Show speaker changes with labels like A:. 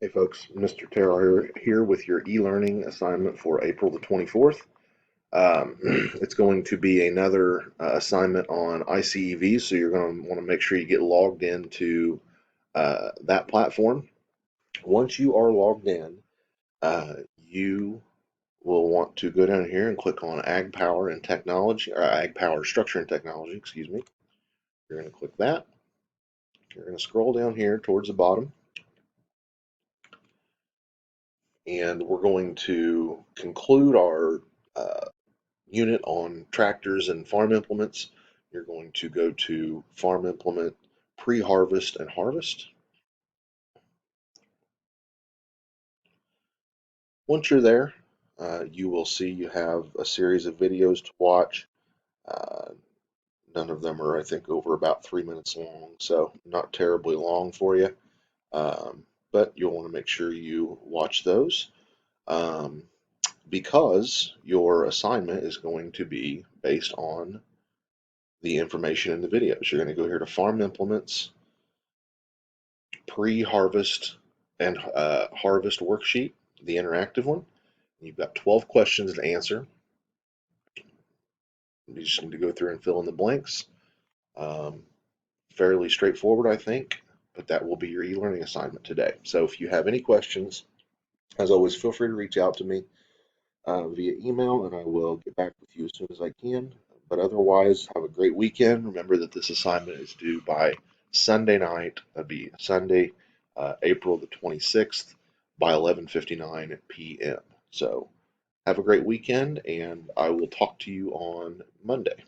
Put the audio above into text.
A: Hey folks, Mr. Taylor here with your e-learning assignment for April the 24th. It's going to be another assignment on ICEV, so you're going to want to make sure you get logged into that platform. Once you are logged in, you will want to go down here and click on Ag Power and Technology, or Ag Power Structure and Technology, excuse me. You're going to click that. You're going to scroll down here towards the bottom, and we're going to conclude our uh, unit on tractors and farm implements. You're going to go to Farm Implement Pre-Harvest and Harvest. Once you're there, you will see you have a series of videos to watch. Uh, None of them are, I think, over about 3 minutes long, so not terribly long for you. But you'll want to make sure you watch those um, because your assignment is going to be based on the information in the videos. You're going to go here to Farm Implements, Pre-Harvest and Harvest Worksheet, the interactive one. You've got 12 questions to answer. You just need to go through and fill in the blanks. Um, Fairly straightforward, I think, but that will be your e-learning assignment today. So if you have any questions, as always, feel free to reach out to me via email, and I will get back with you as soon as I can. But otherwise, have a great weekend. Remember that this assignment is due by Sunday night. That'd be Sunday, April the 26th by 11:59 p.m. So have a great weekend, and I will talk to you on Monday.